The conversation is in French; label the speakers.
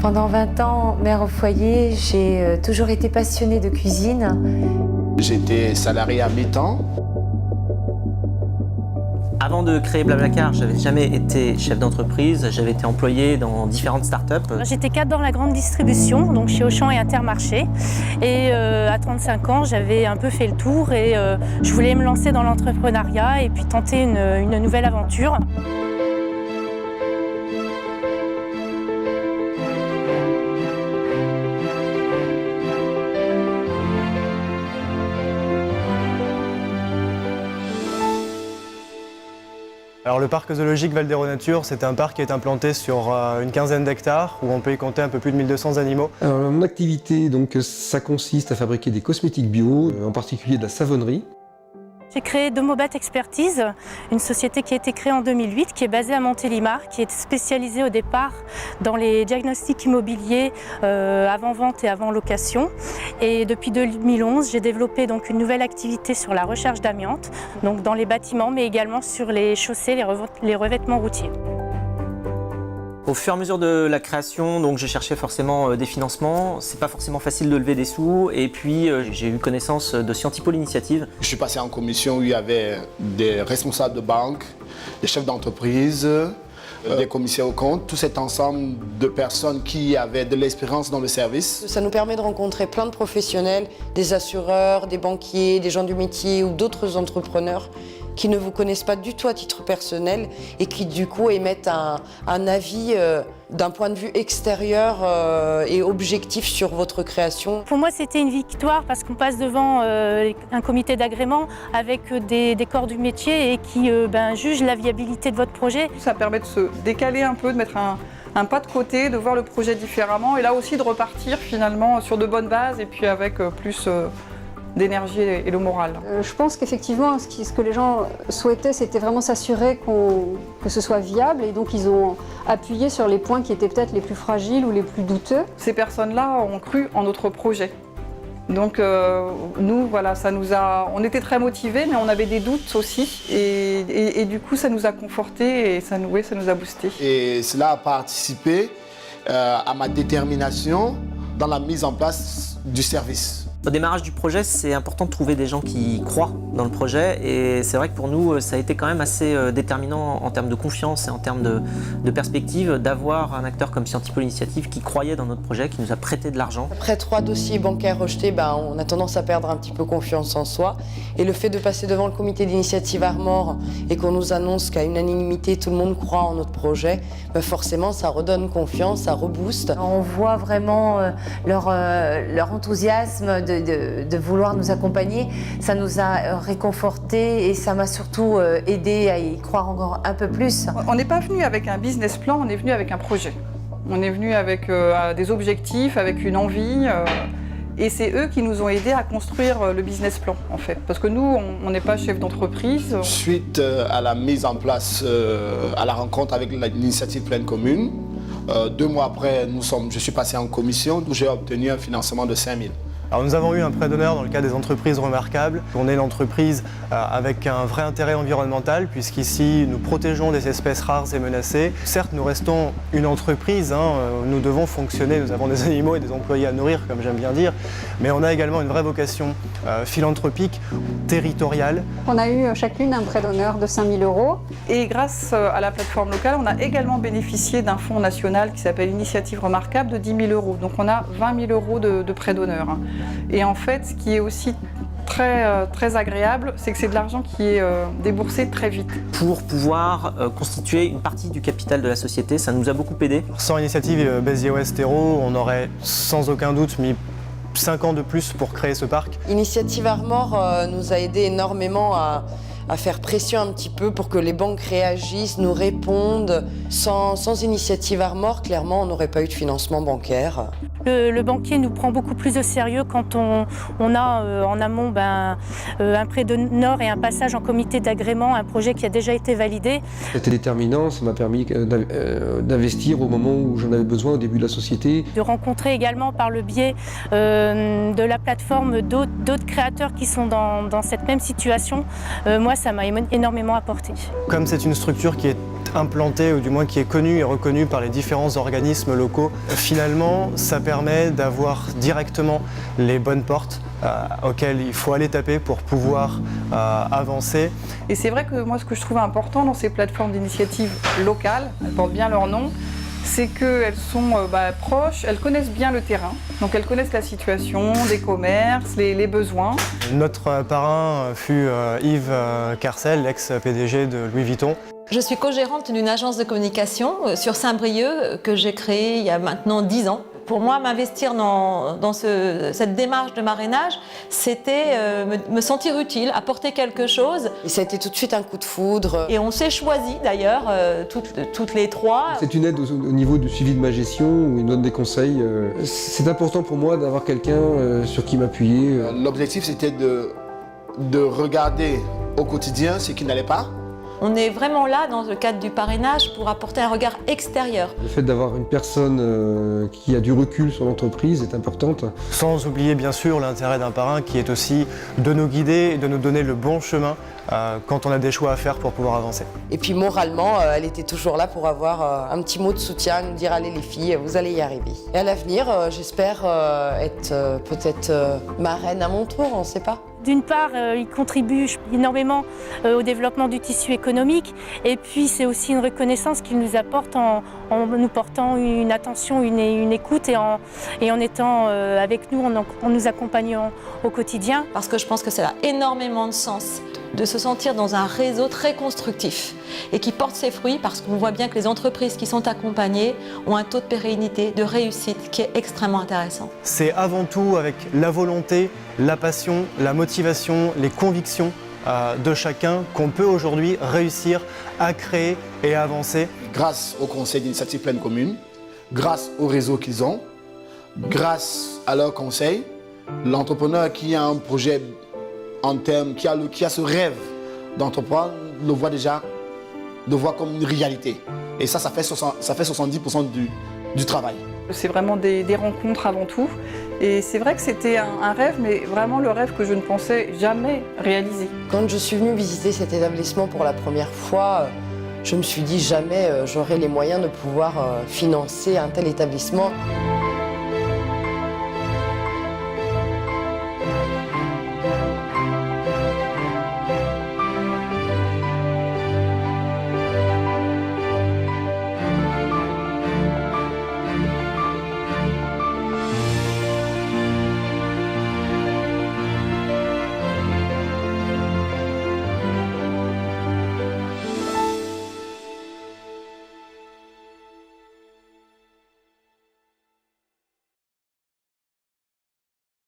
Speaker 1: Pendant 20 ans, mère au foyer, j'ai toujours été passionnée de cuisine.
Speaker 2: J'étais salarié à mi-temps.
Speaker 3: Avant de créer Blablacar, j'avais jamais été chef d'entreprise, j'avais été employé dans différentes startups.
Speaker 4: J'étais cadre dans la grande distribution, donc chez Auchan et Intermarché. Et à 35 ans, j'avais un peu fait le tour et je voulais me lancer dans l'entrepreneuriat et puis tenter une nouvelle aventure.
Speaker 5: Alors le parc zoologique Val-d'Hérault-Nature, c'est un parc qui est implanté sur une quinzaine d'hectares où on peut y compter un peu plus de 1200 animaux.
Speaker 6: Alors, mon activité, donc, ça consiste à fabriquer des cosmétiques bio, en particulier de la savonnerie.
Speaker 4: J'ai créé Domobat Expertise, une société qui a été créée en 2008, qui est basée à Montélimar, qui est spécialisée au départ dans les diagnostics immobiliers avant-vente et avant-location. Et depuis 2011, j'ai développé donc une nouvelle activité sur la recherche d'amiante, donc dans les bâtiments, mais également sur les chaussées, les revêtements routiers.
Speaker 3: Au fur et à mesure de la création, donc je cherchais forcément des financements. C'est pas forcément facile de lever des sous. Et puis j'ai eu connaissance de Scientipol Initiative.
Speaker 2: Je suis passé en commission où il y avait des responsables de banque, des chefs d'entreprise, des commissaires aux comptes, tout cet ensemble de personnes qui avaient de l'expérience dans le service.
Speaker 7: Ça nous permet de rencontrer plein de professionnels, des assureurs, des banquiers, des gens du métier ou d'autres entrepreneurs qui ne vous connaissent pas du tout à titre personnel et qui du coup émettent un avis d'un point de vue extérieur et objectif sur votre création.
Speaker 4: Pour moi, c'était une victoire parce qu'on passe devant un comité d'agrément avec des corps du métier et qui jugent la viabilité de votre projet.
Speaker 8: Ça permet de se décaler un peu, de mettre un pas de côté, de voir le projet différemment et là aussi de repartir finalement sur de bonnes bases et puis avec plus d'énergie et le moral.
Speaker 9: Je pense qu'effectivement, ce que les gens souhaitaient, c'était vraiment s'assurer que ce soit viable et donc ils ont appuyé sur les points qui étaient peut-être les plus fragiles ou les plus douteux.
Speaker 8: Ces personnes-là ont cru en notre projet. Donc nous, voilà, on était très motivés, mais on avait des doutes aussi et du coup, ça nous a confortés et ça nous a boostés.
Speaker 2: Et cela a participé à ma détermination dans la mise en place du service.
Speaker 3: Au démarrage du projet, c'est important de trouver des gens qui croient dans le projet et c'est vrai que pour nous, ça a été quand même assez déterminant en termes de confiance et en termes de perspective d'avoir un acteur comme Scientipol Initiative qui croyait dans notre projet, qui nous a prêté de l'argent.
Speaker 7: Après 3 dossiers bancaires rejetés, on a tendance à perdre un petit peu confiance en soi. Et le fait de passer devant le comité d'initiative Armor et qu'on nous annonce qu'à unanimité, tout le monde croit en notre projet, forcément, ça redonne confiance, ça rebooste.
Speaker 1: On voit vraiment leur enthousiasme de vouloir nous accompagner. Ça nous a réconfortés et ça m'a surtout aidé à y croire encore un peu plus.
Speaker 8: On n'est pas venu avec un business plan, on est venu avec un projet. On est venu avec des objectifs, avec une envie. Et c'est eux qui nous ont aidés à construire le business plan, en fait. Parce que nous, on n'est pas chef d'entreprise.
Speaker 2: Suite à la mise en place, à la rencontre avec l'initiative Pleine Commune, 2 mois après, je suis passé en commission où j'ai obtenu un financement de 5 000.
Speaker 5: Alors nous avons eu un prêt d'honneur dans le cas des entreprises remarquables. On est l'entreprise avec un vrai intérêt environnemental puisqu'ici nous protégeons des espèces rares et menacées. Certes, nous restons une entreprise, nous devons fonctionner, nous avons des animaux et des employés à nourrir comme j'aime bien dire, mais on a également une vraie vocation philanthropique, territoriale.
Speaker 9: On a eu chacune un prêt d'honneur de 5 000 €.
Speaker 8: Et grâce à la plateforme locale, on a également bénéficié d'un fonds national qui s'appelle Initiative Remarquable de 10 000 €. Donc on a 20 000 € de prêt d'honneur. Et en fait, ce qui est aussi très agréable, c'est que c'est de l'argent qui est déboursé très vite.
Speaker 3: Pour pouvoir constituer une partie du capital de la société, ça nous a beaucoup aidé.
Speaker 5: Sans Initiative Béziers-Ouest-Hérault, on aurait sans aucun doute mis 5 ans de plus pour créer ce parc.
Speaker 7: Initiative Armor nous a aidé énormément à faire pression un petit peu pour que les banques réagissent, nous répondent. Sans Initiative Armor, clairement, on n'aurait pas eu de financement bancaire.
Speaker 4: Le banquier nous prend beaucoup plus au sérieux quand on a en amont un prêt d'honneur et un passage en comité d'agrément, un projet qui a déjà été validé.
Speaker 6: C'était déterminant, ça m'a permis d'investir au moment où j'en avais besoin au début de la société.
Speaker 4: De rencontrer également par le biais de la plateforme d'autres créateurs qui sont dans cette même situation. Moi, ça m'a énormément apporté.
Speaker 5: Comme c'est une structure qui est implanté, ou du moins qui est connu et reconnu par les différents organismes locaux. Finalement, ça permet d'avoir directement les bonnes portes auxquelles il faut aller taper pour pouvoir avancer.
Speaker 8: Et c'est vrai que moi, ce que je trouve important dans ces plateformes d'initiative locales, elles portent bien leur nom, c'est qu'elles sont proches, elles connaissent bien le terrain, donc elles connaissent la situation des commerces, les besoins.
Speaker 5: Notre parrain fut Yves Carcel, l'ex-PDG de Louis Vuitton.
Speaker 10: Je suis co-gérante d'une agence de communication sur Saint-Brieuc que j'ai créée il y a maintenant 10 ans. Pour moi, m'investir dans cette démarche de marrainage, c'était me sentir utile, apporter quelque chose.
Speaker 7: Et ça a été tout de suite un coup de foudre.
Speaker 10: Et on s'est choisis d'ailleurs, toutes les trois.
Speaker 6: C'est une aide au niveau du suivi de ma gestion, où il donne des conseils. C'est important pour moi d'avoir quelqu'un sur qui m'appuyer.
Speaker 2: L'objectif, c'était de regarder au quotidien ce qui n'allait pas.
Speaker 10: On est vraiment là dans le cadre du parrainage pour apporter un regard extérieur.
Speaker 6: Le fait d'avoir une personne qui a du recul sur l'entreprise est importante.
Speaker 5: Sans oublier bien sûr l'intérêt d'un parrain qui est aussi de nous guider et de nous donner le bon chemin quand on a des choix à faire pour pouvoir avancer.
Speaker 7: Et puis moralement, elle était toujours là pour avoir un petit mot de soutien, nous dire allez les filles, vous allez y arriver. Et à l'avenir, j'espère être peut-être marraine à mon tour, on ne sait pas.
Speaker 4: D'une part, il contribue énormément au développement du tissu économique, et puis c'est aussi une reconnaissance qu'il nous apporte en nous portant une attention, une écoute, et en étant avec nous, en nous accompagnant au quotidien.
Speaker 10: Parce que je pense que ça a énormément de sens de se sentir dans un réseau très constructif et qui porte ses fruits, parce qu'on voit bien que les entreprises qui sont accompagnées ont un taux de pérennité, de réussite qui est extrêmement intéressant.
Speaker 5: C'est avant tout avec la volonté, la passion, la motivation, les convictions de chacun qu'on peut aujourd'hui réussir à créer et à avancer.
Speaker 2: Grâce au conseil d'initiative pleine commune, grâce au réseau qu'ils ont, grâce à leur conseil, l'entrepreneur qui a un projet en termes, qui a ce rêve d'entreprendre, le voit déjà, le voit comme une réalité. Et ça fait 70% du travail.
Speaker 8: C'est vraiment des rencontres avant tout. Et c'est vrai que c'était un rêve, mais vraiment le rêve que je ne pensais jamais réaliser.
Speaker 7: Quand je suis venue visiter cet établissement pour la première fois, je me suis dit jamais j'aurai les moyens de pouvoir financer un tel établissement.